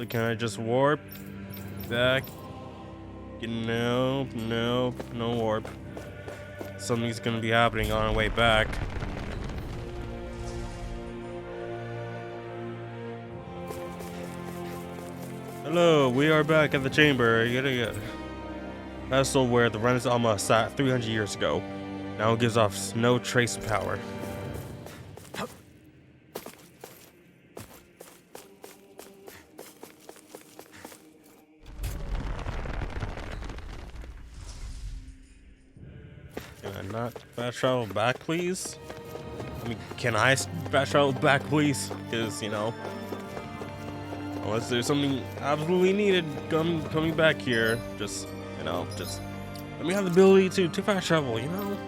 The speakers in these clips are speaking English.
So can I just warp back? No, no, no warp. Something's gonna be happening on our way back. Hello, we are back at the chamber. Vessel where the Renaissance sat 300 years ago. Now it gives off no trace of power. Can I not fast travel back, please? I mean, can I fast travel back, please? Because, you know, unless there's something absolutely needed coming back here, just, you know, just let me have the ability to fast travel, you know?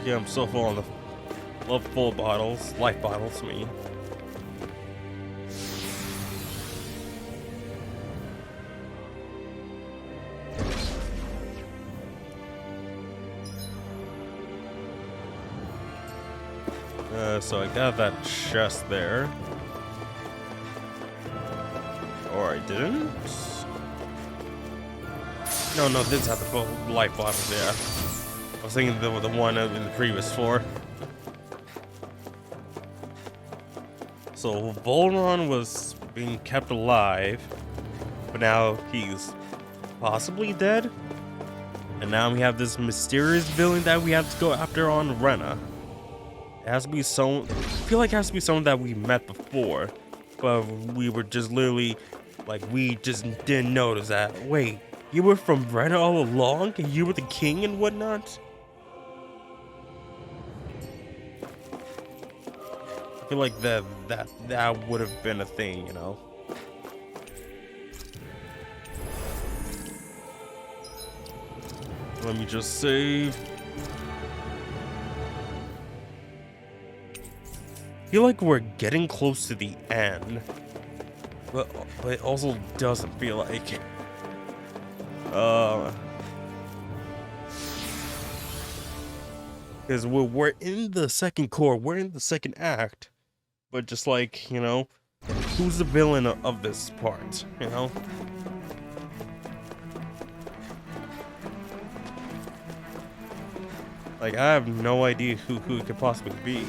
Yeah, I'm so full on the full bottles, life bottles, me. So I got that chest there. Or I didn't? No, this had the full life bottles, yeah. I was thinking the one in the previous floor. So Volron was being kept alive, but now he's possibly dead. And now we have this mysterious villain that we have to go after on Rena. It has to be someone, I feel like it has to be someone that we met before, but we were just literally, like, we just didn't notice that. Wait, you were from Rena all along, and you were the king and whatnot? I feel like that would have been a thing, you know? Let me just save. I feel like we're getting close to the end, but it also doesn't feel like. Because we're in the second core, we're in the second act, but just like, you know, who's the villain of this part, you know? Like, I have no idea who it could possibly be.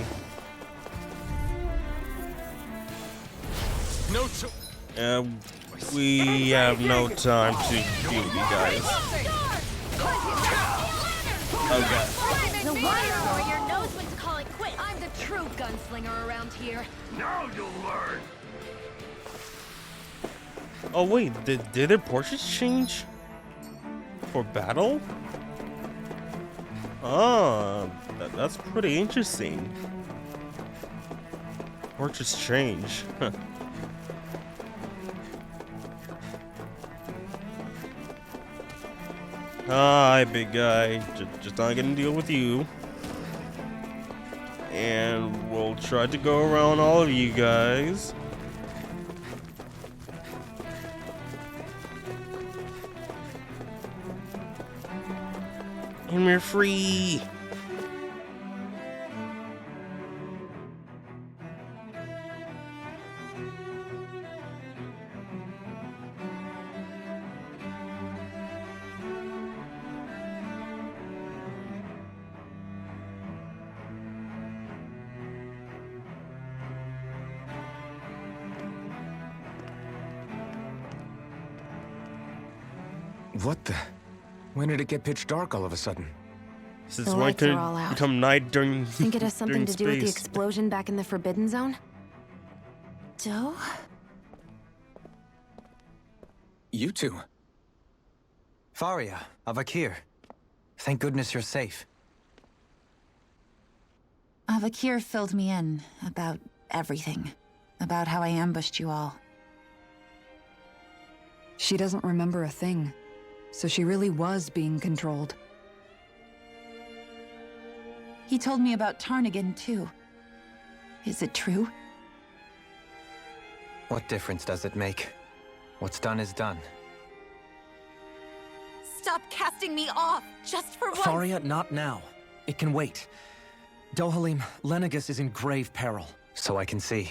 We have no time to do, you guys. Oh god. The Wire Warrior knows when to call it quits. I'm the true gunslinger around here. Now you'll learn. Oh wait, did their portraits change for battle? Oh, that's pretty interesting. Portraits change. Huh. Hi, big guy. Just not gonna deal with you. And we'll try to go around all of you guys. And we're free. What the? When did it get pitch dark all of a sudden? Since The when lights could are all out. become night during Think it has something during to do with the space? explosion back in the Forbidden Zone? Joe? You two. Faria, Avakir. Thank goodness you're safe. Avakir filled me in about everything. About how I ambushed you all. She doesn't remember a thing, so she really was being controlled. He told me about Tarnigan, too. Is it true? What difference does it make? What's done is done. Stop casting me off, just for once! Faria, not now. It can wait. Dohalim, Lenegus is in grave peril. So I can see.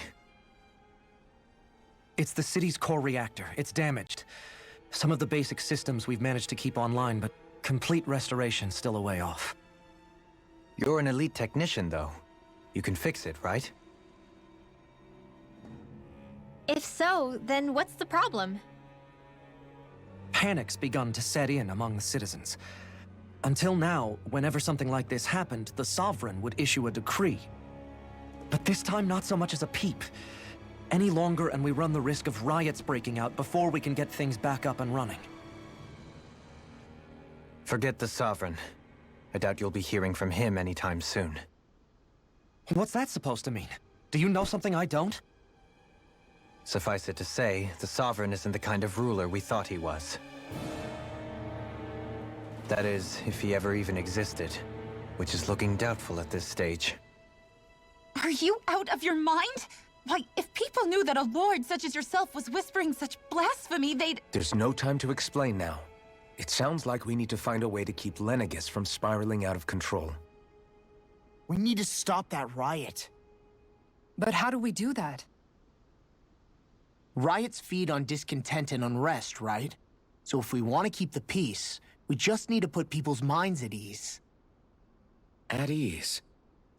It's the city's core reactor. It's damaged. Some of the basic systems we've managed to keep online, but complete restoration's still a way off. You're an elite technician, though. You can fix it, right? If so, then what's the problem? Panic's begun to set in among the citizens. Until now, whenever something like this happened, the Sovereign would issue a decree. But this time, not so much as a peep. Any longer, and we run the risk of riots breaking out before we can get things back up and running. Forget the Sovereign. I doubt you'll be hearing from him anytime soon. What's that supposed to mean? Do you know something I don't? Suffice it to say, the Sovereign isn't the kind of ruler we thought he was. That is, if he ever even existed, which is looking doubtful at this stage. Are you out of your mind? Why, if people knew that a lord such as yourself was whispering such blasphemy, they'd... There's no time to explain now. It sounds like we need to find a way to keep Lenegis from spiraling out of control. We need to stop that riot. But how do we do that? Riots feed on discontent and unrest, right? So if we want to keep the peace, we just need to put people's minds at ease. At ease?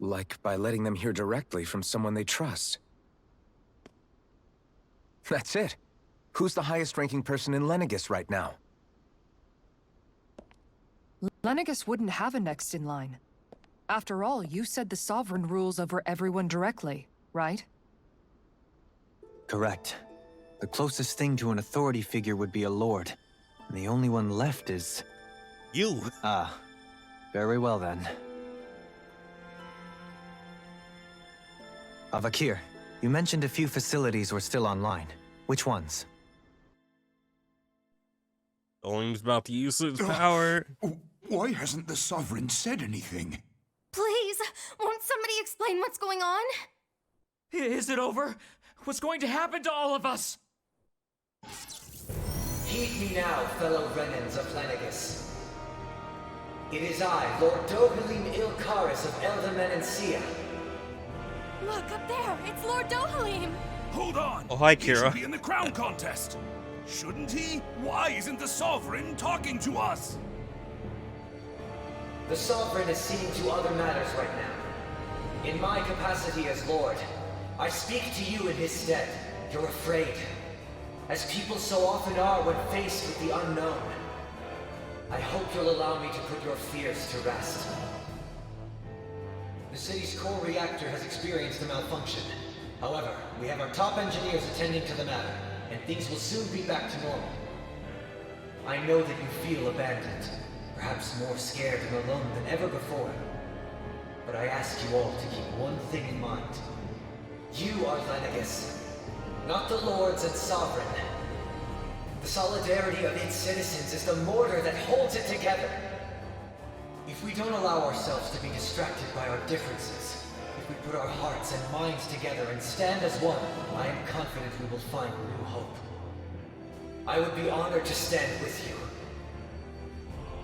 Like by letting them hear directly from someone they trust. That's it. Who's the highest-ranking person in Lenegis right now? Lenegis wouldn't have a next in line. After all, you said the Sovereign rules over everyone directly, right? Correct. The closest thing to an authority figure would be a lord. And the only one left is... You. Ah. Very well then. Avakir, you mentioned a few facilities were still online. Which ones? Olim's about to use his power. Why hasn't the Sovereign said anything? Please, won't somebody explain what's going on? Is it over? What's going to happen to all of us? Heed me now, fellow Renans of Lenegis. It is I, Lord Dohalim Ilkaris of Elda Menancia. Look, up there, it's Lord Dohalim! Hold on! Oh, hi, He should Kira. be in the crown contest! Shouldn't he? Why isn't the Sovereign talking to us? The Sovereign is seeing to other matters right now. In my capacity as Lord, I speak to you in his stead. You're afraid. As people so often are when faced with the unknown. I hope you'll allow me to put your fears to rest. The city's core reactor has experienced a malfunction. However, we have our top engineers attending to the matter, and things will soon be back to normal. I know that you feel abandoned, perhaps more scared and alone than ever before. But I ask you all to keep one thing in mind. You are Lenegis, not the Lords and Sovereign. The solidarity of its citizens is the mortar that holds it together. If we don't allow ourselves to be distracted by our differences, if we put our hearts and minds together and stand as one, I am confident we will find new hope. I would be honored to stand with you.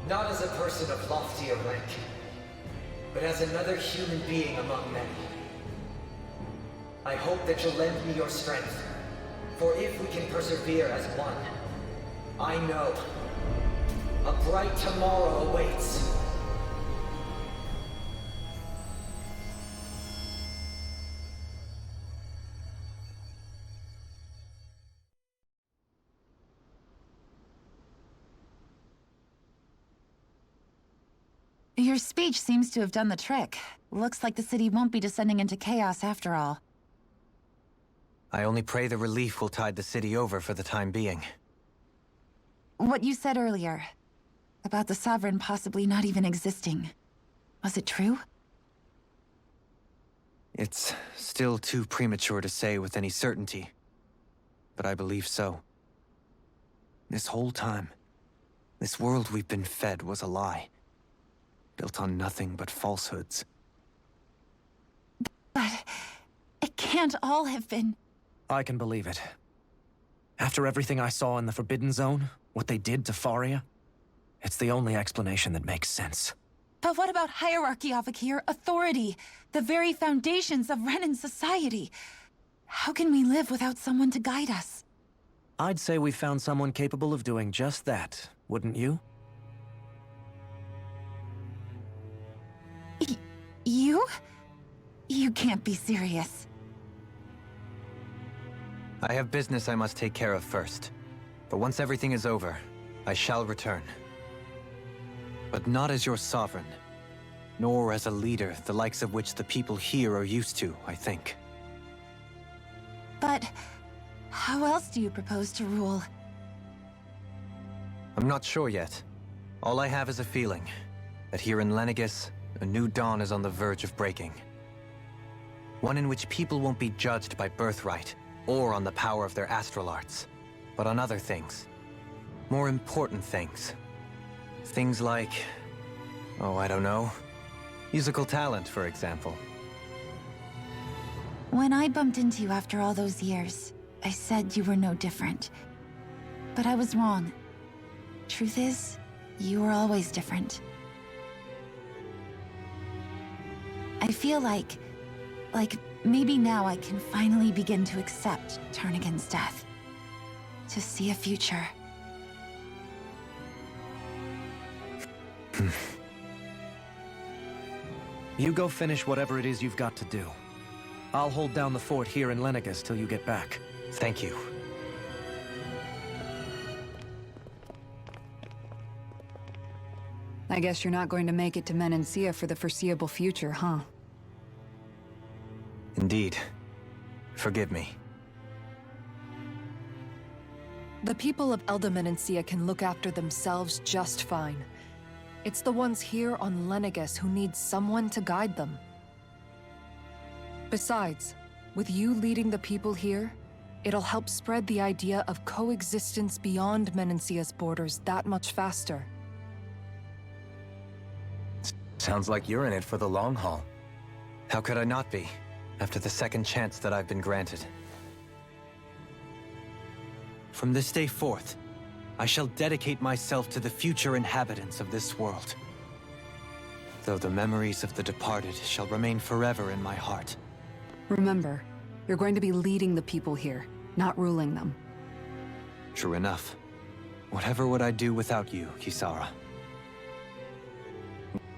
Not as a person of loftier rank, but as another human being among many. I hope that you'll lend me your strength, for if we can persevere as one, I know a bright tomorrow awaits. Your speech seems to have done the trick. Looks like the city won't be descending into chaos after all. I only pray the relief will tide the city over for the time being. What you said earlier, about the Sovereign possibly not even existing, was it true? It's still too premature to say with any certainty, but I believe so. This whole time, this world we've been fed was a lie, built on nothing but falsehoods. But it can't all have been... I can believe it. After everything I saw in the Forbidden Zone, what they did to Faria, it's the only explanation that makes sense. But what about hierarchy, Avakir? Authority? The very foundations of Renan society? How can we live without someone to guide us? I'd say we found someone capable of doing just that, wouldn't you? You? You can't be serious. I have business I must take care of first. But once everything is over, I shall return. But not as your sovereign, nor as a leader the likes of which the people here are used to, I think. But how else do you propose to rule? I'm not sure yet. All I have is a feeling that here in Lenegis, a new dawn is on the verge of breaking. One in which people won't be judged by birthright or on the power of their astral arts, but on other things. More important things. Things like, oh, I don't know, musical talent, for example. When I bumped into you after all those years, I said you were no different. But I was wrong. Truth is, you were always different. I feel like maybe now I can finally begin to accept Turnagain's death. To see a future. You go finish whatever it is you've got to do. I'll hold down the fort here in Lenegis till you get back. Thank you. I guess you're not going to make it to Menancia for the foreseeable future, huh? Indeed. Forgive me. The people of Elda Menancia can look after themselves just fine. It's the ones here on Lenegis who need someone to guide them. Besides, with you leading the people here, it'll help spread the idea of coexistence beyond Menancia's borders that much faster. Sounds like you're in it for the long haul. How could I not be, after the second chance that I've been granted? From this day forth, I shall dedicate myself to the future inhabitants of this world. Though the memories of the departed shall remain forever in my heart. Remember, you're going to be leading the people here, not ruling them. True enough. Whatever would I do without you, Kisara?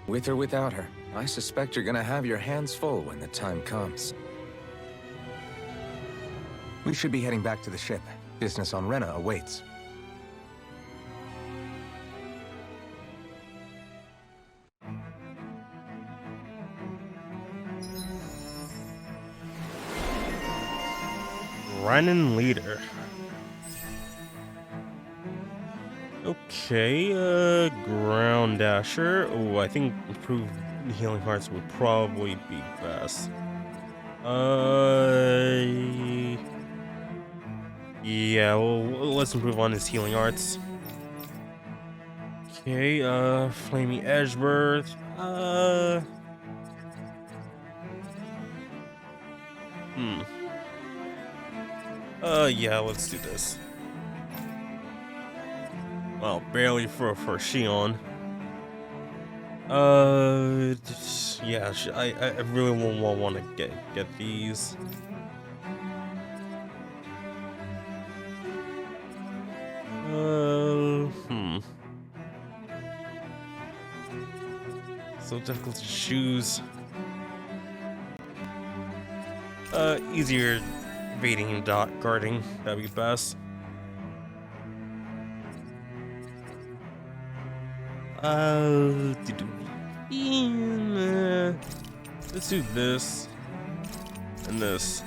With or without her, I suspect you're gonna have your hands full when the time comes. We should be heading back to the ship. Business on Rena awaits. Renan leader. Okay, ground dasher. Oh, I think improved healing hearts would probably be best. Yeah, well, let's improve on his healing arts. Okay, flaming edge birth. Yeah, let's do this. Well, barely for Shion. Yeah, I really won't want to get these. So difficult to choose. Easier evading and guarding, that'd be best. Let's do this and this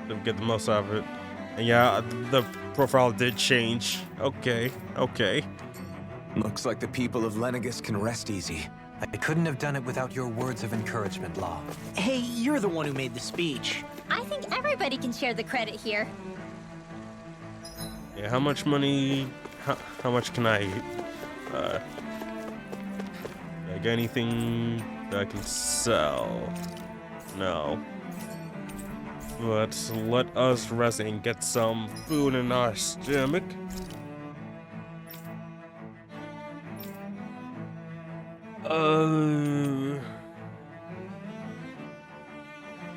to get the most out of it. And yeah, the profile did change. Okay. Looks like the people of Lenegis can rest easy. I couldn't have done it without your words of encouragement, Law. Hey, you're the one who made the speech. I think everybody can share the credit here. Yeah, how much money? How much can I? Like anything that I can sell? No. But let us rest and get some food in our stomach.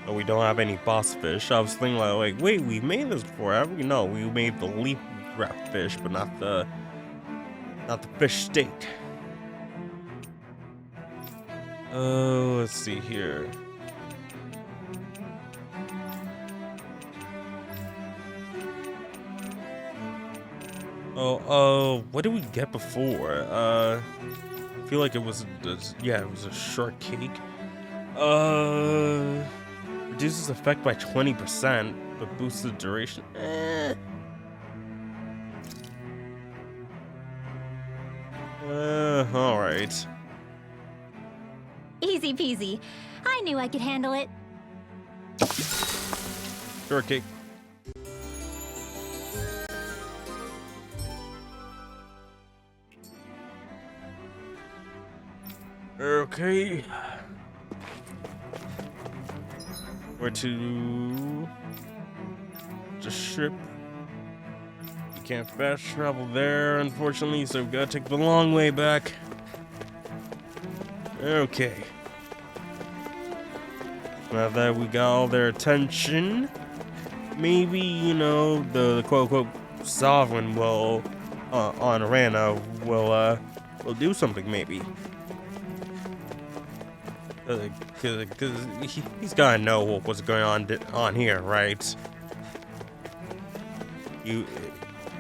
But we don't have any boss fish. I was thinking like, wait, we made this before, haven't we? No, we made the leaf wrap fish, but not the fish steak. Oh, let's see here. Oh, what did we get before? I feel like it was a shortcake. Reduces effect by 20%, but boosts the duration. Alright. Easy peasy. I knew I could handle it. Shortcake. Okay. Where to? Just ship. You can't fast travel there, unfortunately, so we gotta take the long way back. Okay. Now that we got all their attention, maybe, you know, the quote-unquote sovereign will, on Rana, will do something, maybe. Cause he's gotta know what's going on here, right?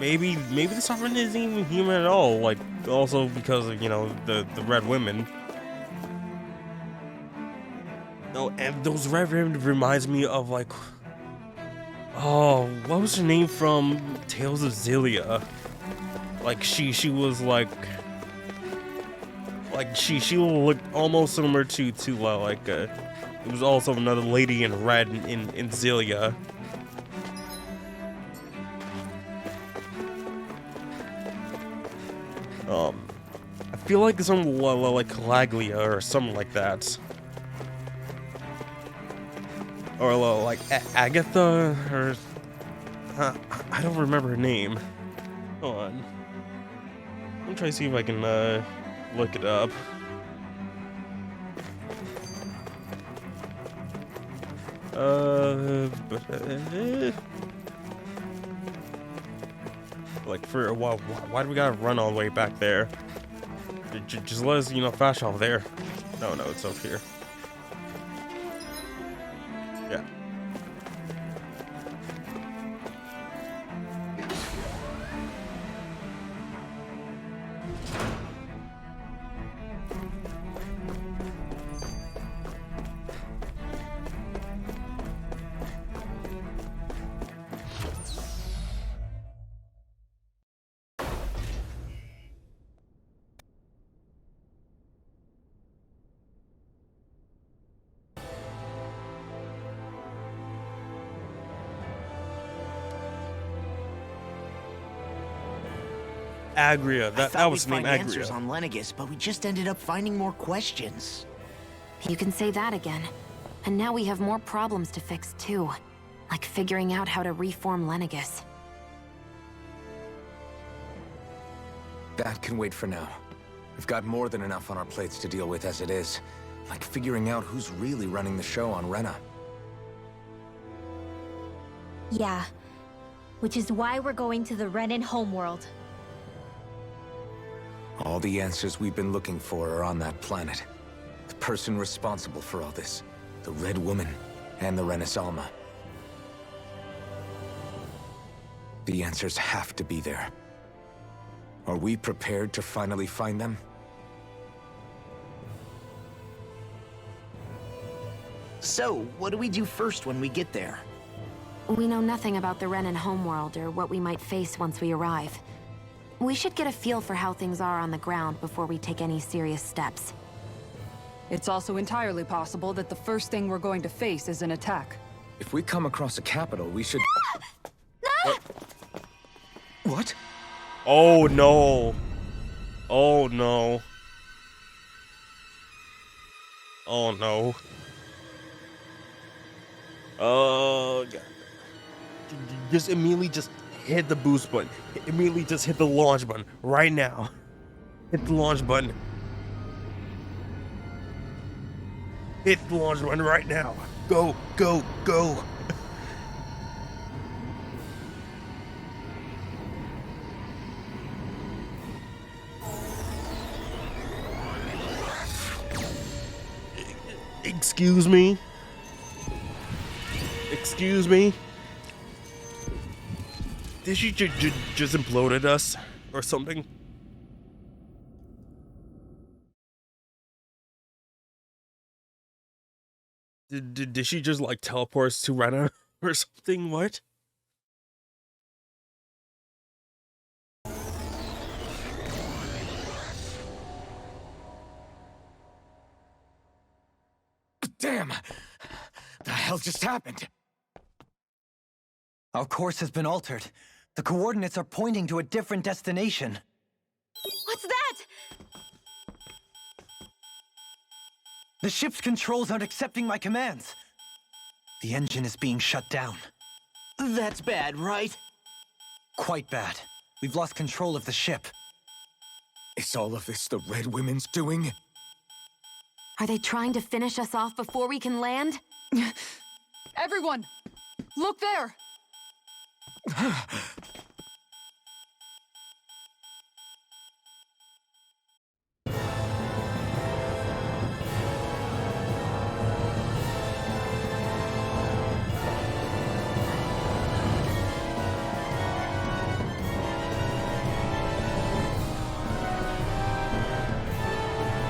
Maybe the sovereign isn't even human at all. Like, also because of, you know, the red women. Oh, and those red women reminds me of like, oh, what was her name from Tales of Xillia? Like she was like she looked almost similar to like it was also another lady in red in Xillia. I feel like some like Calaglia or something like that, or like Agatha, or I don't remember her name. Hold on, I'm trying to see if I can look it up. Like for a while, why do we gotta run all the way back there? Just let us, you know, fast travel there. No, it's up here. Yeah. Agria, that was the name, Agria. Answers on Lenegis, but we just ended up finding more questions. You can say that again. And now we have more problems to fix too. Like figuring out how to reform Lenegis. That can wait for now. We've got more than enough on our plates to deal with as it is. Like figuring out who's really running the show on Rena. Yeah. Which is why we're going to the Renan homeworld. All the answers we've been looking for are on that planet. The person responsible for all this. The Red Woman and the Renis Alma. The answers have to be there. Are we prepared to finally find them? So, what do we do first when we get there? We know nothing about the Renan homeworld or what we might face once we arrive. We should get a feel for how things are on the ground before we take any serious steps. It's also entirely possible that the first thing we're going to face is an attack. If we come across a capital, we should... What? Oh no. Oh no. Oh no. Oh god. Just immediately just hit the boost button. Immediately just hit the launch button right now. Hit the launch button. Hit the launch button right now. Go, go, go. Excuse me? Excuse me? Did she just imploded us or something? Did she just like teleport us to Rena or something? What? Damn! The hell just happened? Our course has been altered. The coordinates are pointing to a different destination. What's that? The ship's controls aren't accepting my commands. The engine is being shut down. That's bad, right? Quite bad. We've lost control of the ship. Is all of this the Red Women's doing? Are they trying to finish us off before we can land? Everyone! Look there!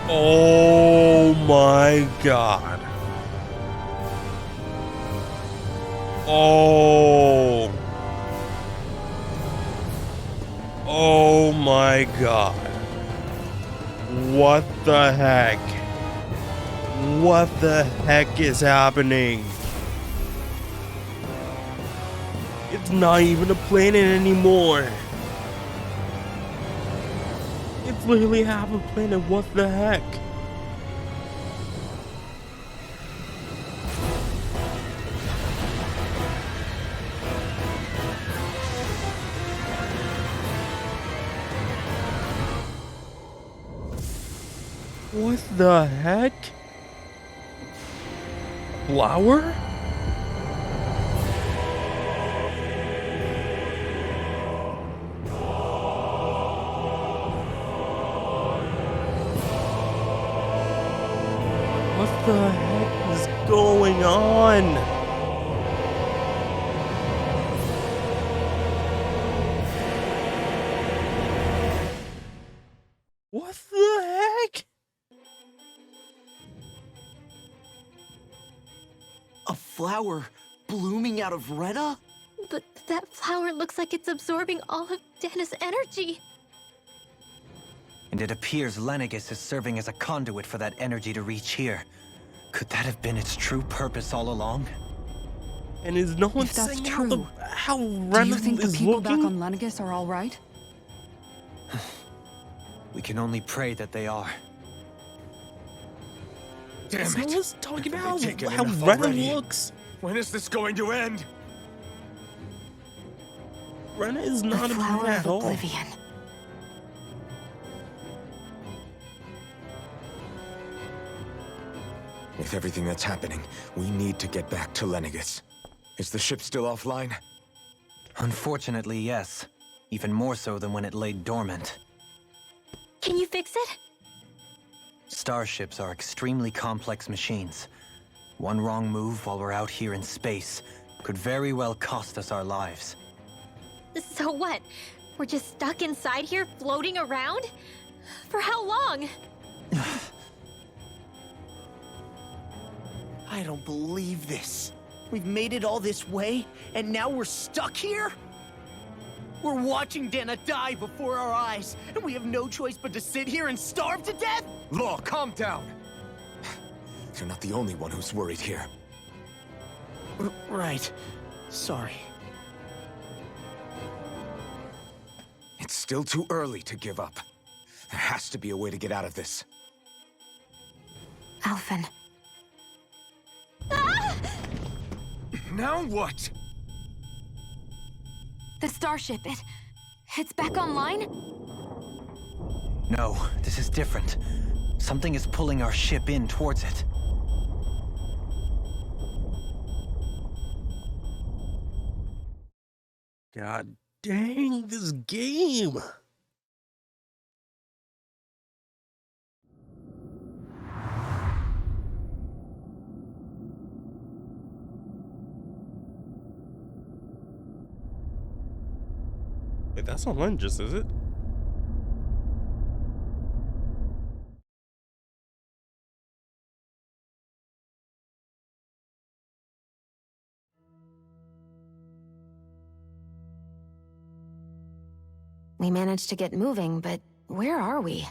Oh my god. Oh. Oh my god. What the heck? What the heck is happening? It's not even a planet anymore. It's literally half a planet. What the heck? What the heck? Flower? What the heck is going on? What the heck? A flower blooming out of Rena? But that flower looks like it's absorbing all of Dana's energy. And it appears Lenegis is serving as a conduit for that energy to reach here. Could that have been its true purpose all along? And is no one If that's saying true, how Do you Rena think the is people looking? back on Lenegis are all right? We can only pray that they are. Damn So it! let's talk Have about they taken how enough Rena already? looks. When is this going to end? Rena is The not a flower man of at all. oblivion. With everything that's happening, we need to get back to Lenegis. Is the ship still offline? Unfortunately, yes. Even more so than when it lay dormant. Can you fix it? Starships are extremely complex machines. One wrong move while we're out here in space could very well cost us our lives. So what? We're just stuck inside here, floating around? For how long? I don't believe this. We've made it all this way, and now we're stuck here? We're watching Dana die before our eyes, and we have no choice but to sit here and starve to death? Law, calm down! You're not the only one who's worried here. Right. Sorry. It's still too early to give up. There has to be a way to get out of this. Alphen. Now what? The starship, it's back online? No, this is different. Something is pulling our ship in towards it. God dang, this game. Wait, that's not lunges, is it? We managed to get moving, but where are we?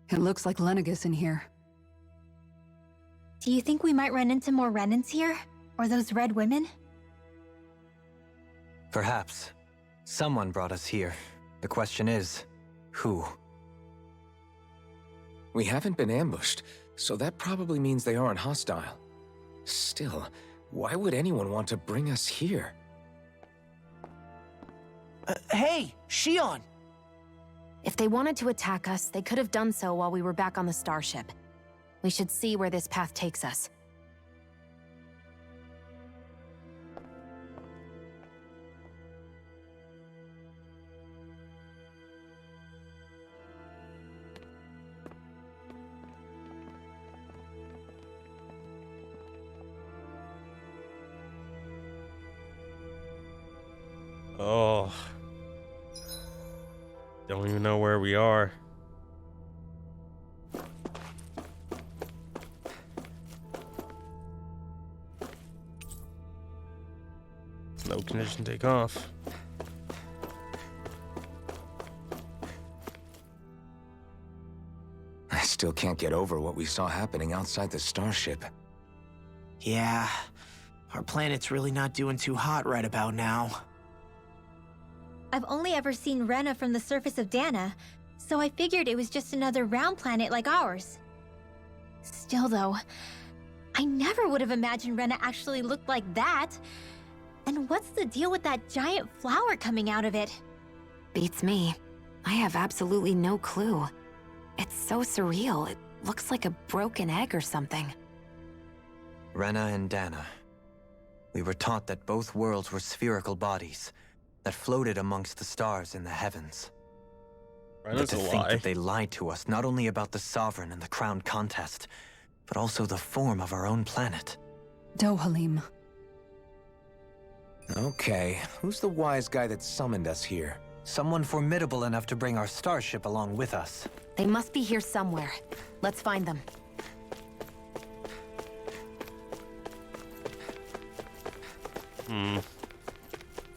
It looks like Lenegis in here. Do you think we might run into more Renans here? Or those red women? Perhaps. Someone brought us here. The question is, who? We haven't been ambushed, so that probably means they aren't hostile. Still, why would anyone want to bring us here? Hey, Shion! If they wanted to attack us, they could have done so while we were back on the starship. We should see where this path takes us. Oh. Don't even know where we are. No condition take off. I still can't get over what we saw happening outside the starship. Yeah, our planet's really not doing too hot right about now. I've only ever seen Rena from the surface of Dana, so I figured it was just another round planet like ours. Still though, I never would have imagined Rena actually looked like that. And what's the deal with that giant flower coming out of it? Beats me. I have absolutely no clue. It's so surreal. It looks like a broken egg or something. Rena and Dana. We were taught that both worlds were spherical bodies that floated amongst the stars in the heavens. But to think that they lied to us not only about the Sovereign and the Crown contest, but also the form of our own planet. Dohalim. Okay, who's the wise guy that summoned us here? Someone formidable enough to bring our starship along with us. They must be here somewhere. Let's find them.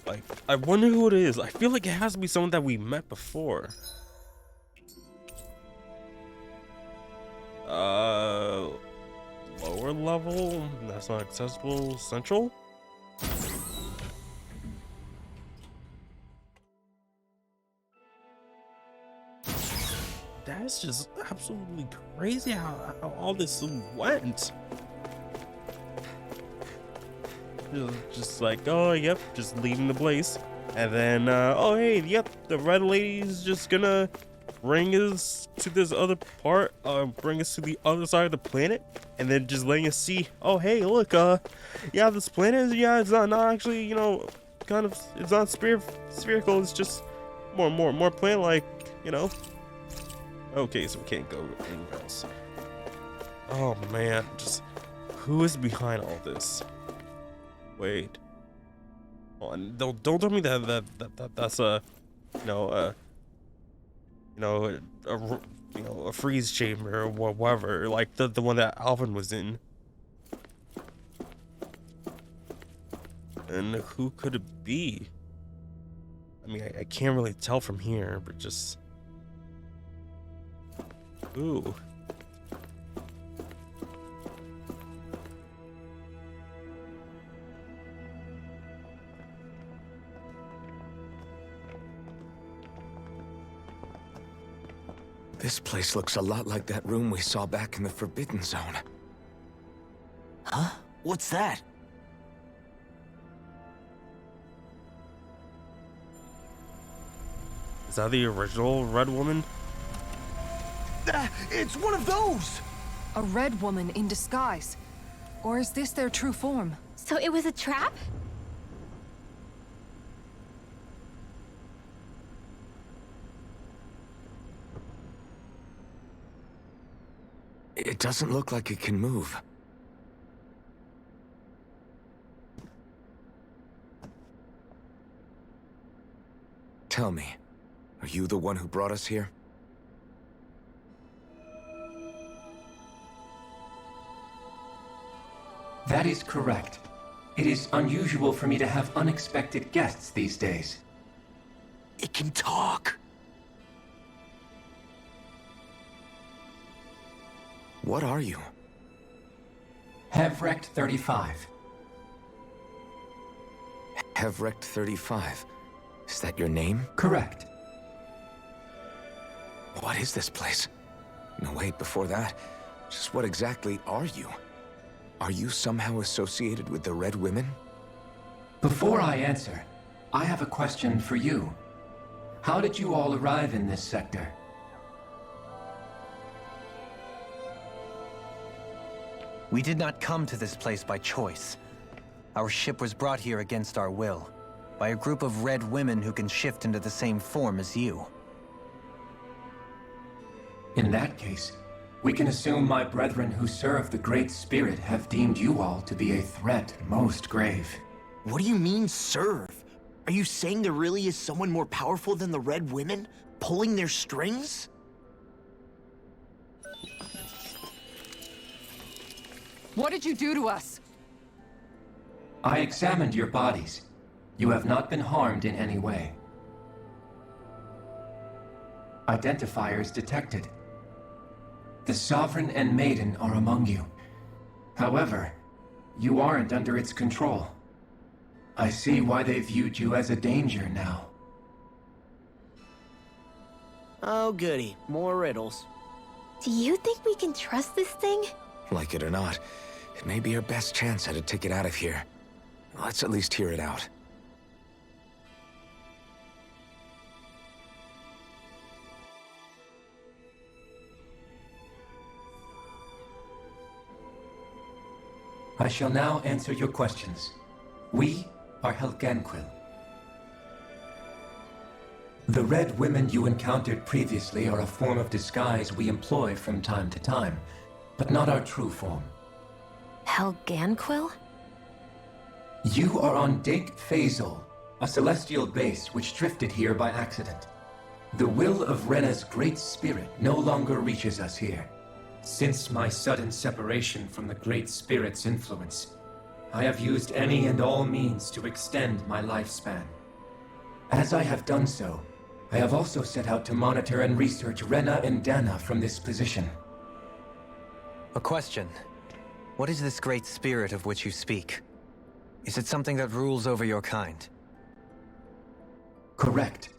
Like, I wonder who it is. I feel like it has to be someone that we met before. Lower level? That's not accessible. Central? That's just absolutely crazy how all this went. Just like, oh, yep, just leaving the place. And then, oh, hey, yep, the red lady's just gonna bring us to this other part, bring us to the other side of the planet, and then just letting us see, oh, hey, look, yeah, this planet, yeah, it's not actually, you know, kind of, it's not spherical, it's just more planet-like, you know. Okay, so we can't go anywhere else. Oh, man, just, who is behind all this? Wait. Oh, and don't tell me that's a a freeze chamber or whatever, like the one that Alvin was in. And who could it be? I mean, I can't really tell from here, but just ooh. This place looks a lot like that room we saw back in the Forbidden Zone. Huh? What's that? Is that the original Red Woman? It's one of those! A red woman in disguise. Or is this their true form? So it was a trap? It doesn't look like it can move. Tell me, are you the one who brought us here? That is correct. It is unusual for me to have unexpected guests these days. It can talk. What are you? Hevrect 35. Hevrect 35. Is that your name? Correct. What is this place? No, wait, before that, just what exactly are you? Are you somehow associated with the Red Women? Before I answer, I have a question for you. How did you all arrive in this sector? We did not come to this place by choice. Our ship was brought here against our will, by a group of red women who can shift into the same form as you. In that case, we can assume my brethren who serve the Great Spirit have deemed you all to be a threat most grave. What do you mean, serve? Are you saying there really is someone more powerful than the Red Women, pulling their strings? What did you do to us? I examined your bodies. You have not been harmed in any way. Identifiers detected. The Sovereign and Maiden are among you. However, you aren't under its control. I see why they viewed you as a danger now. Oh, goody. More riddles. Do you think we can trust this thing? Like it or not, it may be our best chance at a ticket out of here. Let's at least hear it out. I shall now answer your questions. We are Helganquil. The Red Women you encountered previously are a form of disguise we employ from time to time, but not our true form. Helganquil? You are on Dake Phasol, a celestial base which drifted here by accident. The will of Rena's great spirit no longer reaches us here. Since my sudden separation from the Great Spirit's influence, I have used any and all means to extend my lifespan. As I have done so, I have also set out to monitor and research Rena and Dana from this position. A question. What is this great spirit of which you speak? Is it something that rules over your kind? Correct.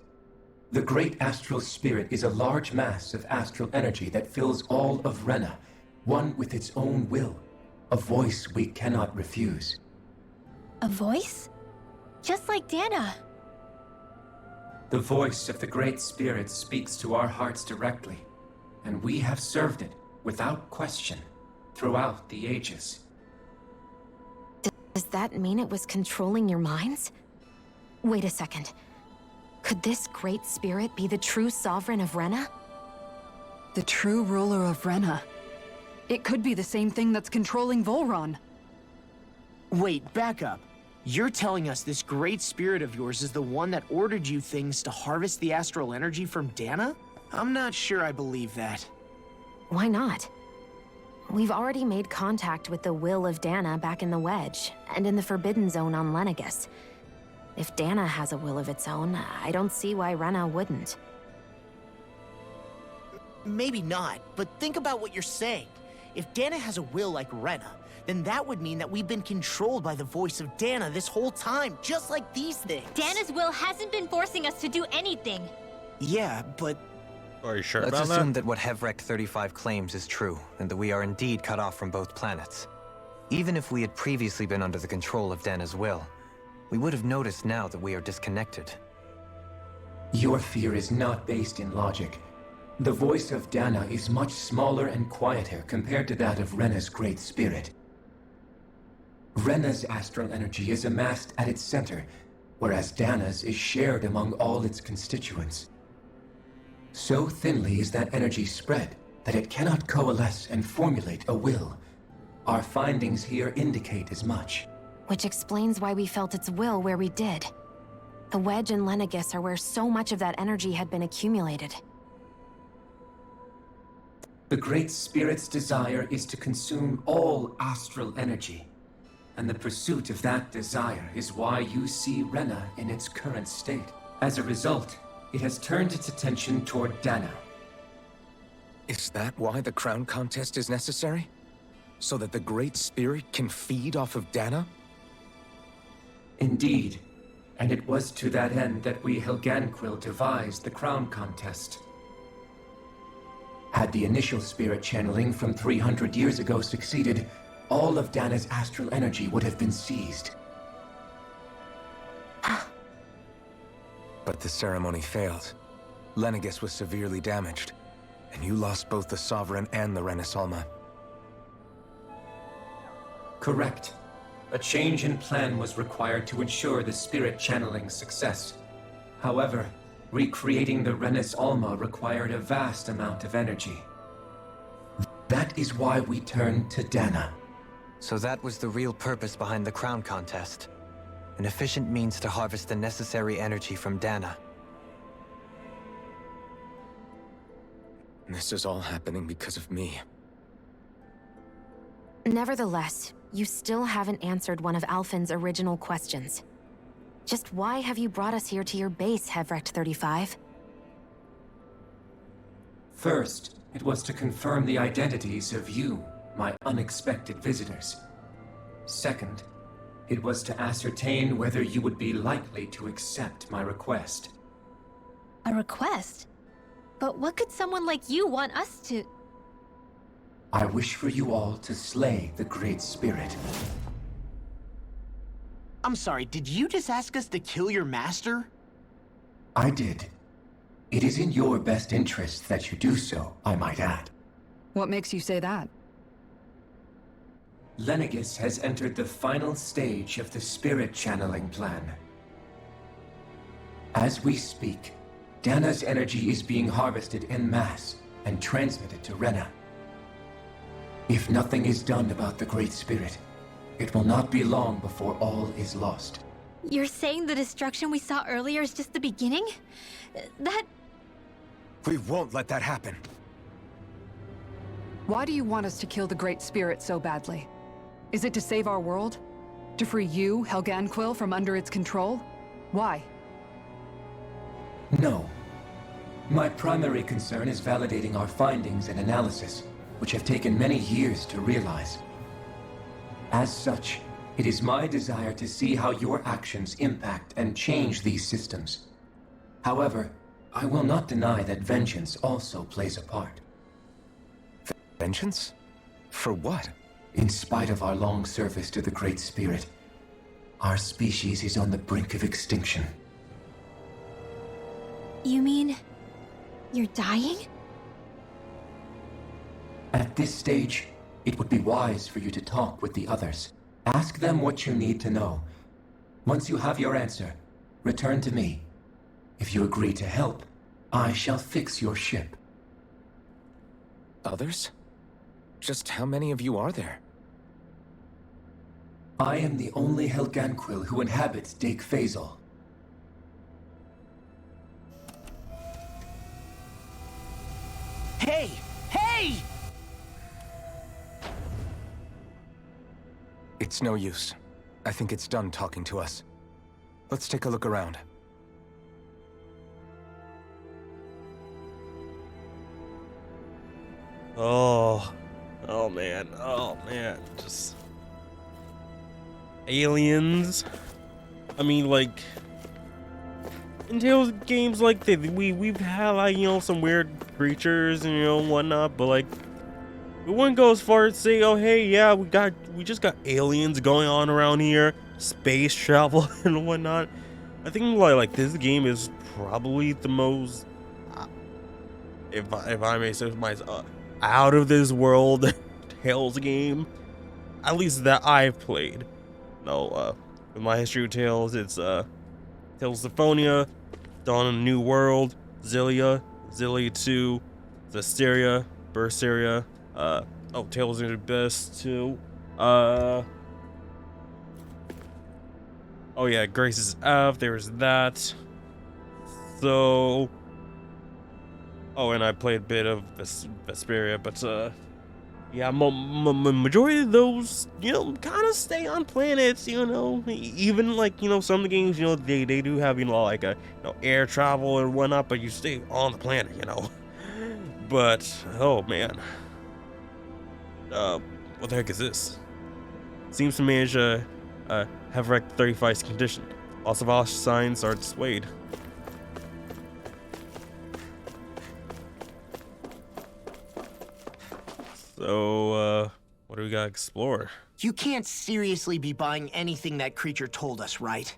The great astral spirit is a large mass of astral energy that fills all of Rena, one with its own will, a voice we cannot refuse. A voice? Just like Dana. The voice of the great spirit speaks to our hearts directly, and we have served it without question throughout the ages. Does that mean it was controlling your minds? Wait a second. Could this great spirit be the true sovereign of Rena? The true ruler of Rena. It could be the same thing that's controlling Volron. Wait, back up. You're telling us this great spirit of yours is the one that ordered you things to harvest the astral energy from Dana? I'm not sure I believe that. Why not? We've already made contact with the will of Dana back in the Wedge, and in the Forbidden Zone on Lenegus. If Dana has a will of its own, I don't see why Rena wouldn't. Maybe not, but think about what you're saying. If Dana has a will like Rena, then that would mean that we've been controlled by the voice of Dana this whole time, just like these things. Dana's will hasn't been forcing us to do anything. Yeah, but... Are you sure Let's about assume that? that what Hevrect 35 claims is true, and that we are indeed cut off from both planets. Even if we had previously been under the control of Dana's will, we would have noticed now that we are disconnected. Your fear is not based in logic. The voice of Dana is much smaller and quieter compared to that of Rena's great spirit. Rena's astral energy is amassed at its center, whereas Dana's is shared among all its constituents. So thinly is that energy spread that it cannot coalesce and formulate a will. Our findings here indicate as much. Which explains why we felt its will where we did. The Wedge and Lenegis are where so much of that energy had been accumulated. The Great Spirit's desire is to consume all astral energy. And the pursuit of that desire is why you see Rena in its current state. As a result, it has turned its attention toward Dana. Is that why the crown contest is necessary? So that the Great Spirit can feed off of Dana? Indeed. And it was to that end that we Helganquil devised the crown contest. Had the initial spirit channeling from 300 years ago succeeded, all of Dana's astral energy would have been seized. But the ceremony failed. Lenegis was severely damaged, and you lost both the Sovereign and the Renasalma. Correct. A change in plan was required to ensure the spirit channeling's success. However, recreating the Renis Alma required a vast amount of energy. That is why we turned to Dana. So that was the real purpose behind the crown contest. An efficient means to harvest the necessary energy from Dana. This is all happening because of me. Nevertheless, you still haven't answered one of Alphen's original questions. Just why have you brought us here to your base, Hevrecht 35? First, it was to confirm the identities of you, my unexpected visitors. Second, it was to ascertain whether you would be likely to accept my request. A request? But what could someone like you want us to... I wish for you all to slay the Great Spirit. I'm sorry, did you just ask us to kill your master? I did. It is in your best interest that you do so, I might add. What makes you say that? Lenegis has entered the final stage of the spirit channeling plan. As we speak, Dana's energy is being harvested en masse and transmitted to Rena. If nothing is done about the Great Spirit, it will not be long before all is lost. You're saying the destruction we saw earlier is just the beginning? That... We won't let that happen. Why do you want us to kill the Great Spirit so badly? Is it to save our world? To free you, Helganquil, from under its control? Why? No. My primary concern is validating our findings and analysis, which have taken many years to realize. As such, it is my desire to see how your actions impact and change these systems. However, I will not deny that vengeance also plays a part. Vengeance? For what? In spite of our long service to the Great Spirit, our species is on the brink of extinction. You mean... you're dying? At this stage, it would be wise for you to talk with the others. Ask them what you need to know. Once you have your answer, return to me. If you agree to help, I shall fix your ship. Others? Just how many of you are there? I am the only Helganquil who inhabits Dake Phasal. Hey! Hey! It's no use. I think it's done talking to us. Let's take a look around. Oh man, just aliens. I mean, like in Tales games like that, we've had like, you know, some weird creatures and, you know, whatnot, but like we wouldn't go as far as say, oh hey, yeah, we just got aliens going on around here, space travel and whatnot. I think like this game is probably the most, if I may say myself, out of this world Tales game, at least that I've played. No, in my history of Tales, it's Tales Symphonia, Dawn of a New World, Zillia 2, Zestiria, burst area. Oh, Tails are the best too. Oh yeah, Grace is out. There's that. So, oh, and I played a bit of Vesperia, but yeah, majority of those, kind of stay on planets, even like, some of the games, they do have, like a, air travel and whatnot, but you stay on the planet, But, oh man. What the heck is this? Seems to manage Hevrek 35's condition. Lots of all signs are displayed. So, what do we gotta explore? You can't seriously be buying anything that creature told us, right?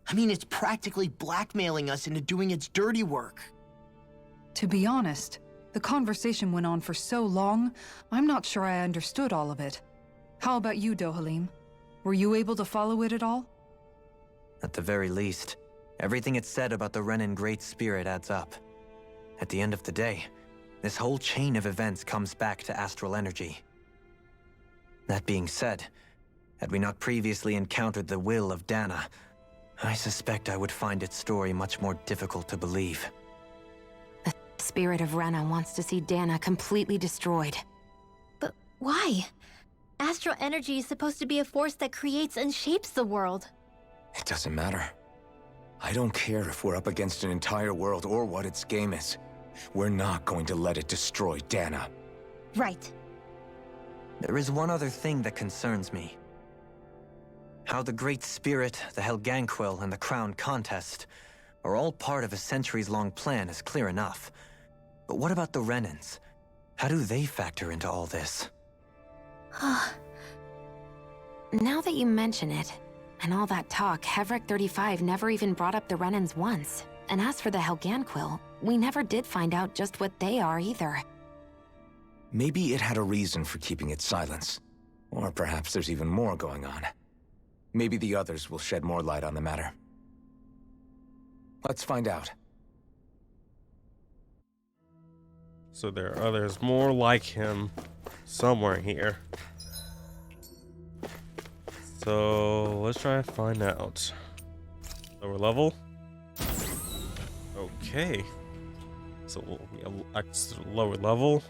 I mean, it's practically blackmailing us into doing its dirty work. To be honest, the conversation went on for so long, I'm not sure I understood all of it. How about you, Dohalim? Were you able to follow it at all? At the very least, everything it said about the Renan Great Spirit adds up. At the end of the day, this whole chain of events comes back to astral energy. That being said, had we not previously encountered the will of Dana, I suspect I would find its story much more difficult to believe. The spirit of Rena wants to see Dana completely destroyed. But why? Astral energy is supposed to be a force that creates and shapes the world. It doesn't matter. I don't care if we're up against an entire world or what its game is. We're not going to let it destroy Dana. Right. There is one other thing that concerns me. How the Great Spirit, the Helganquil, and the Crown Contest are all part of a centuries-long plan is clear enough. But what about the Renans? How do they factor into all this? Now that you mention it, and all that talk, Hevrek 35 never even brought up the Renans once. And as for the Helganquil, we never did find out just what they are either. Maybe it had a reason for keeping its silence. Or perhaps there's even more going on. Maybe the others will shed more light on the matter. Let's find out. So there are others more like him somewhere here. So let's try to find out. Lower level. Okay. So we have access to the lower level.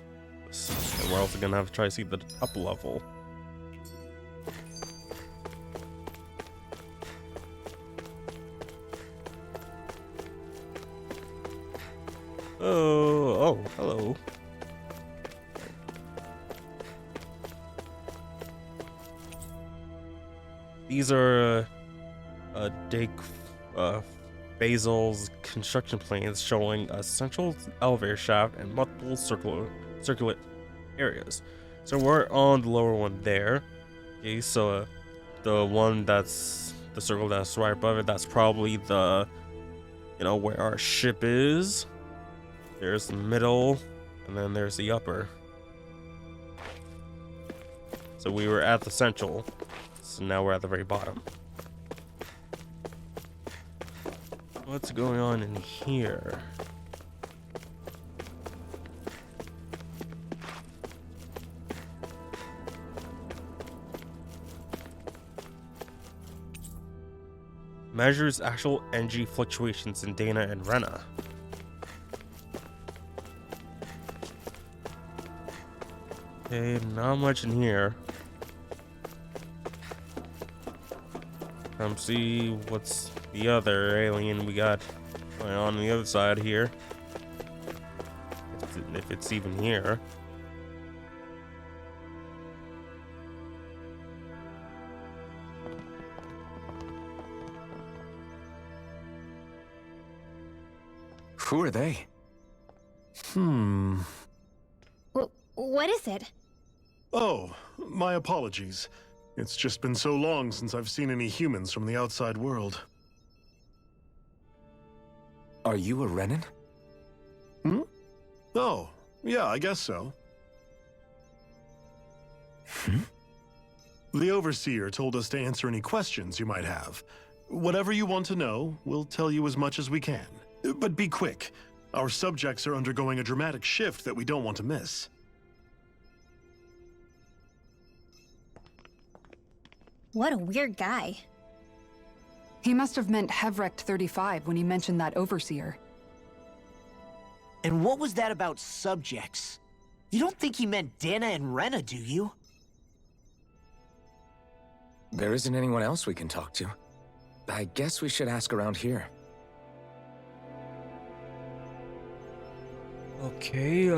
And we're also gonna have to try to see the upper level. Oh, hello. These are Dake Basil's construction plans showing a central elevator shaft and multiple circular areas. So we're on the lower one there. Okay, so the one that's the circle that's right above it, that's probably the, where our ship is. There's the middle, and then there's the upper. So we were at the central, so now we're at the very bottom. What's going on in here? Measures actual energy fluctuations in Dana and Rena. Okay, not much in here. Come see what's the other alien we got going on the other side here. If it's even here. Who are they? What is it? Oh, my apologies. It's just been so long since I've seen any humans from the outside world. Are you a Renan? Oh, yeah, I guess so. The Overseer told us to answer any questions you might have. Whatever you want to know, we'll tell you as much as we can. But be quick. Our subjects are undergoing a dramatic shift that we don't want to miss. What a weird guy. He must have meant Hevrect 35 when he mentioned that overseer. And what was that about subjects? You don't think he meant Dana and Rena, do you? There isn't anyone else we can talk to. I guess we should ask around here. Okay,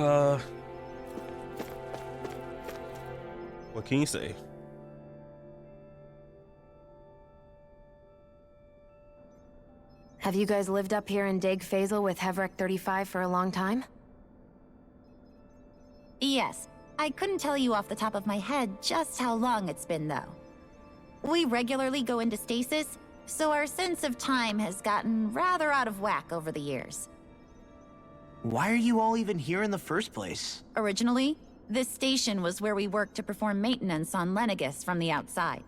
what can you say? Have you guys lived up here in Dig Faisal with Hevrek 35 for a long time? Yes. I couldn't tell you off the top of my head just how long it's been, though. We regularly go into stasis, so our sense of time has gotten rather out of whack over the years. Why are you all even here in the first place? Originally, this station was where we worked to perform maintenance on Lenegis from the outside.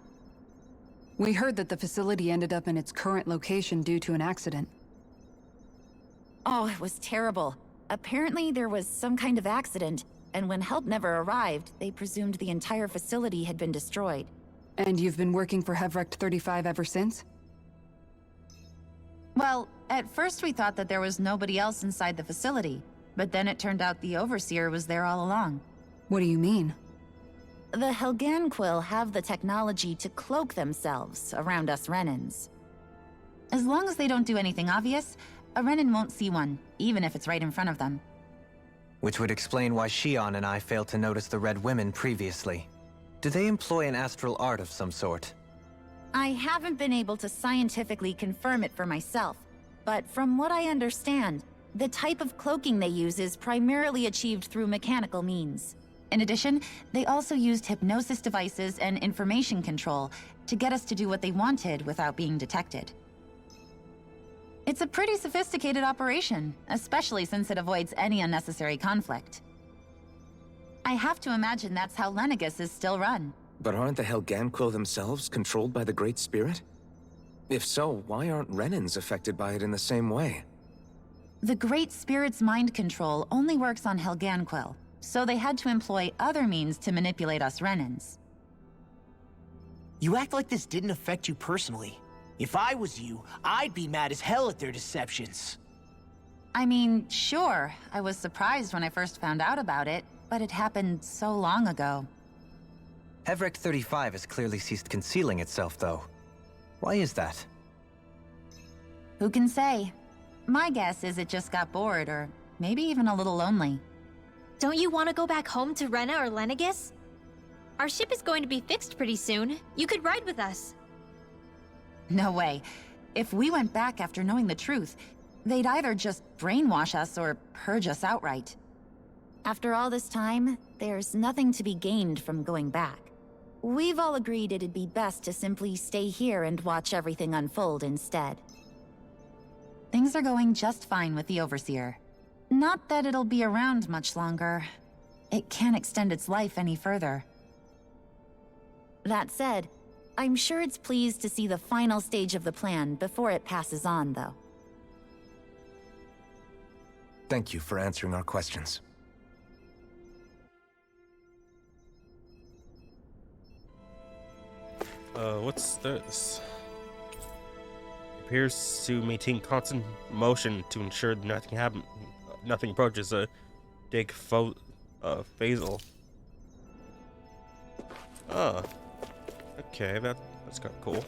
We heard that the facility ended up in its current location due to an accident. Oh, it was terrible. Apparently there was some kind of accident, and when help never arrived, they presumed the entire facility had been destroyed. And you've been working for Hevrect 35 ever since? Well, at first we thought that there was nobody else inside the facility, but then it turned out the Overseer was there all along. What do you mean? The Helganquil have the technology to cloak themselves around us Renans. As long as they don't do anything obvious, a Renan won't see one, even if it's right in front of them. Which would explain why Shion and I failed to notice the Red Women previously. Do they employ an astral art of some sort? I haven't been able to scientifically confirm it for myself, but from what I understand, the type of cloaking they use is primarily achieved through mechanical means. In addition, they also used hypnosis devices and information control to get us to do what they wanted without being detected. It's a pretty sophisticated operation, especially since it avoids any unnecessary conflict. I have to imagine that's how Lenegis is still run. But aren't the Helganquil themselves controlled by the Great Spirit? If so, why aren't Renans affected by it in the same way? The Great Spirit's mind control only works on Helganquil, so they had to employ other means to manipulate us Renans. You act like this didn't affect you personally. If I was you, I'd be mad as hell at their deceptions. I mean, sure, I was surprised when I first found out about it, but it happened so long ago. Hevrek 35 has clearly ceased concealing itself, though. Why is that? Who can say? My guess is it just got bored, or maybe even a little lonely. Don't you want to go back home to Rena or Lenegis? Our ship is going to be fixed pretty soon. You could ride with us. No way. If we went back after knowing the truth, they'd either just brainwash us or purge us outright. After all this time, there's nothing to be gained from going back. We've all agreed it'd be best to simply stay here and watch everything unfold instead. Things are going just fine with the Overseer. Not that it'll be around much longer. It can't extend its life any further. That said, I'm sure it's pleased to see the final stage of the plan before it passes on, though. Thank you for answering our questions. What's this? Appears to maintain constant motion to ensure nothing approaches a Dig Faisal. Ah. Okay, that's kind of cool.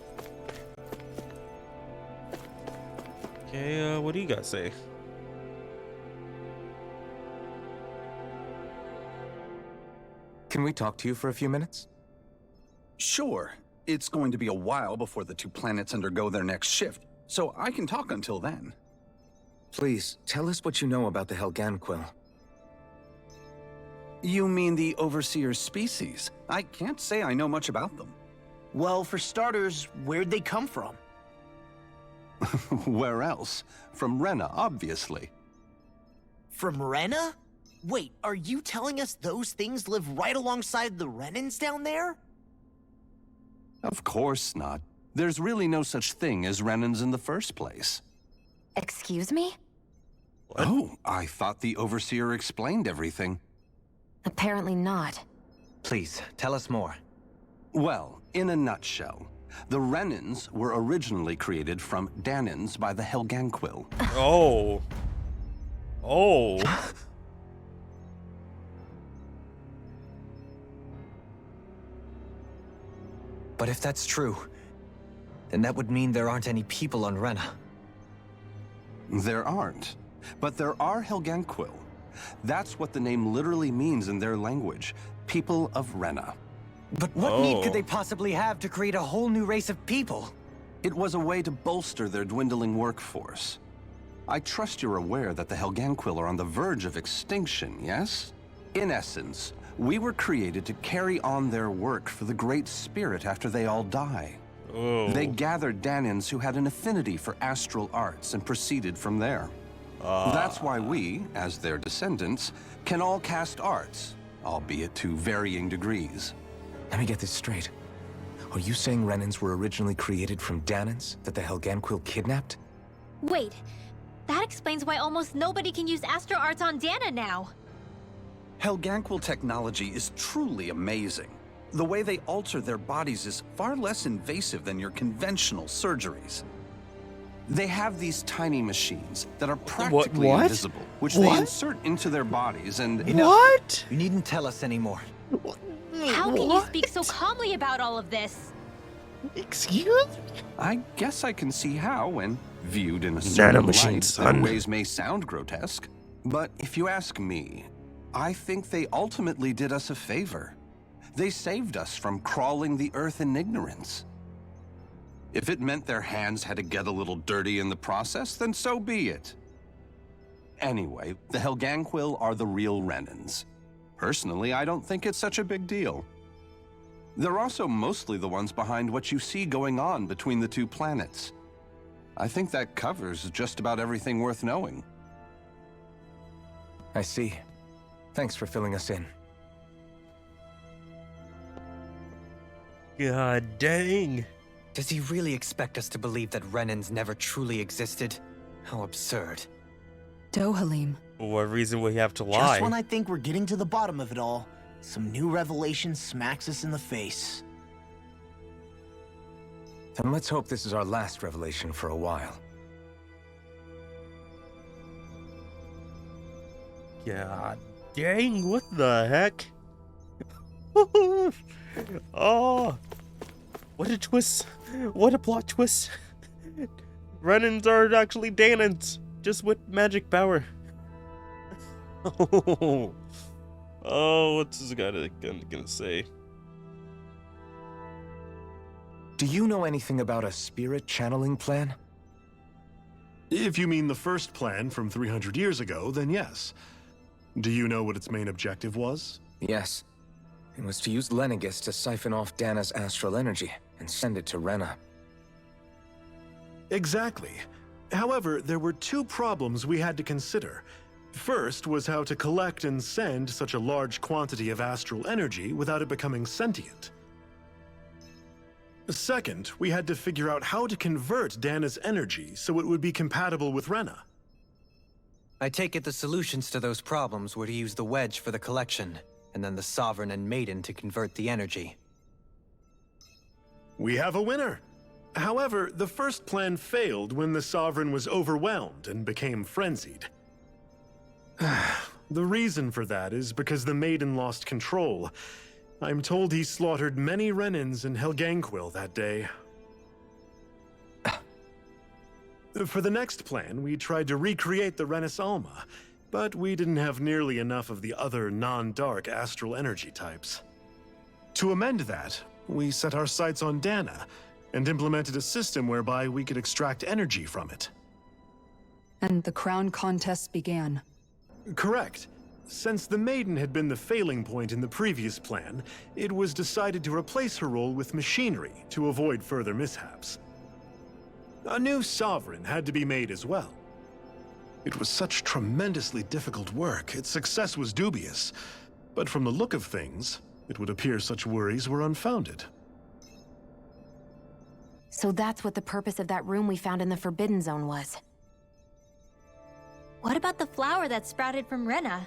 Okay, what do you guys say? Can we talk to you for a few minutes? Sure. It's going to be a while before the two planets undergo their next shift, so I can talk until then. Please, tell us what you know about the Helganquil. You mean the Overseer's species? I can't say I know much about them. Well, for starters, where'd they come from? Where else? From Rena, obviously. From Rena? Wait, are you telling us those things live right alongside the Renans down there? Of course not. There's really no such thing as Renans in the first place. Excuse me? What? Oh, I thought the Overseer explained everything. Apparently not. Please, tell us more. Well, in a nutshell, the Renans were originally created from Danans by the Helganquil. Oh. Oh. But if that's true, then that would mean there aren't any people on Rena. There aren't, but there are Helganquil. That's what the name literally means in their language, people of Rena. But what need could they possibly have to create a whole new race of people? It was a way to bolster their dwindling workforce. I trust you're aware that the Helganquil are on the verge of extinction, yes? In essence, we were created to carry on their work for the Great Spirit after they all die. They gathered Danans who had an affinity for astral arts and proceeded from there. That's why we, as their descendants, can all cast arts, albeit to varying degrees. Let me get this straight. Are you saying Renans were originally created from Danans that the Helganquil kidnapped? Wait, that explains why almost nobody can use astral arts on Dana now. Helganquil technology is truly amazing. The way they alter their bodies is far less invasive than your conventional surgeries. They have these tiny machines that are practically invisible, which they insert into their bodies and... Enough. You needn't tell us anymore. How can you speak so calmly about all of this? Excuse me? I guess I can see how, when viewed in a certain light, their ways may sound grotesque. But if you ask me, I think they ultimately did us a favor. They saved us from crawling the earth in ignorance. If it meant their hands had to get a little dirty in the process, then so be it. Anyway, the Helganquil are the real Renans. Personally, I don't think it's such a big deal. They're also mostly the ones behind what you see going on between the two planets. I think that covers just about everything worth knowing. I see. Thanks for filling us in. God dang. Does he really expect us to believe that Renans never truly existed? How absurd. Dohalim. For what reason would he have to lie? Just when I think we're getting to the bottom of it all, some new revelation smacks us in the face. Then let's hope this is our last revelation for a while. God dang, what the heck? Oh, what a twist. What a plot twist. Renans are actually Danans, just with magic power. Oh, what's this guy gonna say? Do you know anything about a spirit channeling plan? If you mean the first plan from 300 years ago, then yes. Do you know what its main objective was? Yes. It was to use Lenegis to siphon off Dana's astral energy and send it to Rena. Exactly. However, there were two problems we had to consider. First was how to collect and send such a large quantity of astral energy without it becoming sentient. Second, we had to figure out how to convert Dana's energy so it would be compatible with Rena. I take it the solutions to those problems were to use the wedge for the collection, and then the Sovereign and Maiden to convert the energy. We have a winner! However, the first plan failed when the Sovereign was overwhelmed and became frenzied. The reason for that is because the Maiden lost control. I'm told he slaughtered many Renans and Helganquil that day. For the next plan, we tried to recreate the Renis Alma, but we didn't have nearly enough of the other non-dark astral energy types. To amend that, we set our sights on Dana, and implemented a system whereby we could extract energy from it. And the crown contests began. Correct. Since the Maiden had been the failing point in the previous plan, it was decided to replace her role with machinery to avoid further mishaps. A new Sovereign had to be made as well. It was such tremendously difficult work, its success was dubious. But from the look of things, it would appear such worries were unfounded. So that's what the purpose of that room we found in the Forbidden Zone was. What about the flower that sprouted from Rena?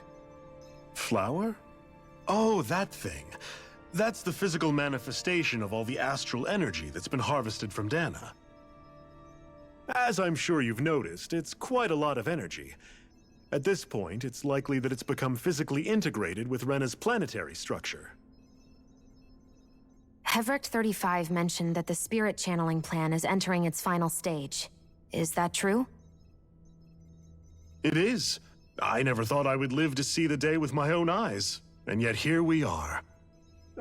Flower? Oh, that thing. That's the physical manifestation of all the astral energy that's been harvested from Dana. As I'm sure you've noticed, it's quite a lot of energy. At this point, it's likely that it's become physically integrated with Rena's planetary structure. Hevric 35 mentioned that the spirit channeling plan is entering its final stage. Is that true? It is. I never thought I would live to see the day with my own eyes, and yet here we are.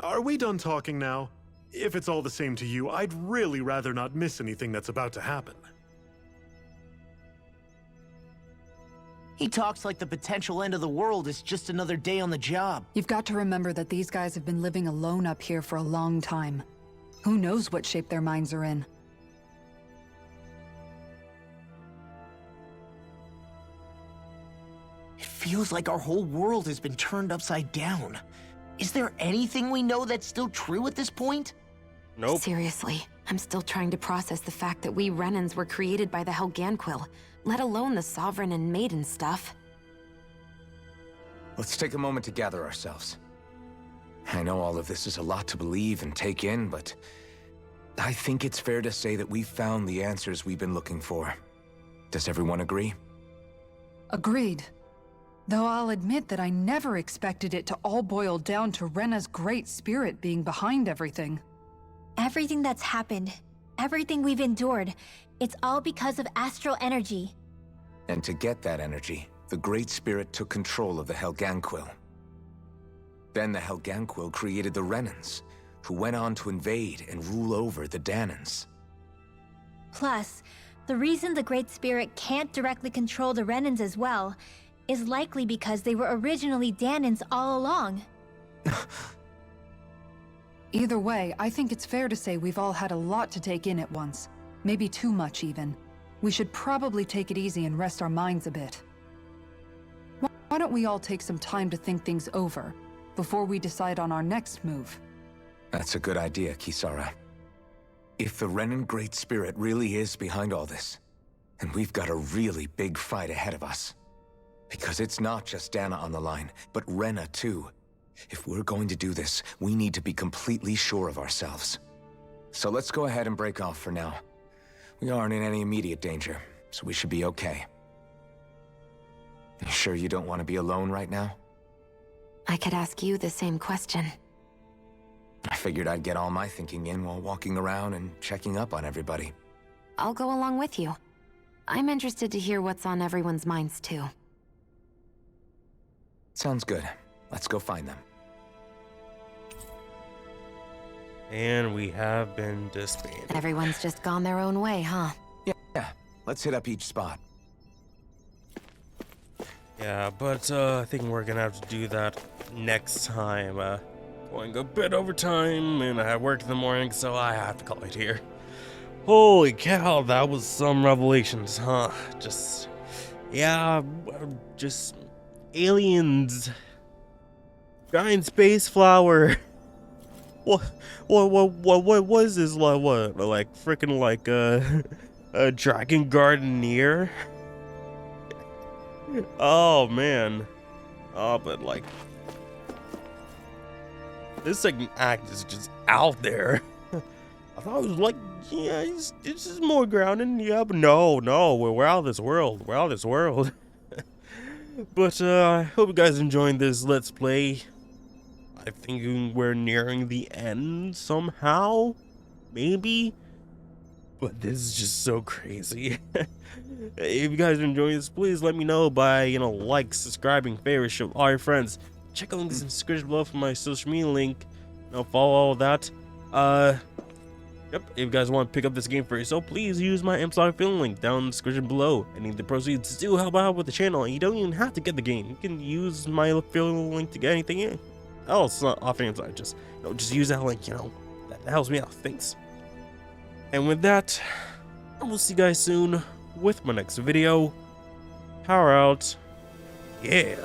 Are we done talking now? If it's all the same to you, I'd really rather not miss anything that's about to happen. He talks like the potential end of the world is just another day on the job. You've got to remember that these guys have been living alone up here for a long time. Who knows what shape their minds are in? It feels like our whole world has been turned upside down. Is there anything we know that's still true at this point? Nope. Seriously, I'm still trying to process the fact that we Renans were created by the Helganquil, let alone the Sovereign and Maiden stuff. Let's take a moment to gather ourselves. I know all of this is a lot to believe and take in, but I think it's fair to say that we've found the answers we've been looking for. Does everyone agree? Agreed. Though I'll admit that I never expected it to all boil down to Rena's great spirit being behind everything. Everything that's happened, everything we've endured, it's all because of astral energy. And to get that energy, the Great Spirit took control of the Helganquil. Then the Helganquil created the Renans, who went on to invade and rule over the Danans. Plus, the reason the Great Spirit can't directly control the Renans as well is likely because they were originally Danans all along. Either way, I think it's fair to say we've all had a lot to take in at once. Maybe too much, even. We should probably take it easy and rest our minds a bit. Why don't we all take some time to think things over, before we decide on our next move? That's a good idea, Kisara. If the Renan Great Spirit really is behind all this, then we've got a really big fight ahead of us. Because it's not just Dana on the line, but Rena too. If we're going to do this, we need to be completely sure of ourselves. So let's go ahead and break off for now. We aren't in any immediate danger, so we should be okay. You sure you don't want to be alone right now? I could ask you the same question. I figured I'd get all my thinking in while walking around and checking up on everybody. I'll go along with you. I'm interested to hear what's on everyone's minds too. Sounds good. Let's go find them. And we have been disbanded. Everyone's just gone their own way, huh? Yeah. Let's hit up each spot. Yeah, but I think we're gonna have to do that next time. Going a bit over time, and I have work in the morning, so I have to call it here. Holy cow, that was some revelations, huh? Just aliens. Giant space flower. What was this, like freaking like a dragon gardener? Oh man. Oh, but like this second act is just out there. I thought it was like, yeah, it's just more grounded. Yeah, but no, we're out of this world. We're out of this world. But I hope you guys enjoyed this Let's Play. I think we're nearing the end somehow, maybe. But this is just so crazy. If you guys are enjoying this, please let me know by, like, subscribing, favorite, show all your friends. Check out links in the description below for my social media link. Follow all of that. Yep, if you guys want to pick up this game for yourself, please use my Amazon affiliate link down in the description below. Any of the proceeds do help out with the channel, and you don't even have to get the game. You can use my affiliate link to get anything else off Amazon. Just use that link, that helps me out. Thanks. And with that, I will see you guys soon with my next video. Power out. Yeah.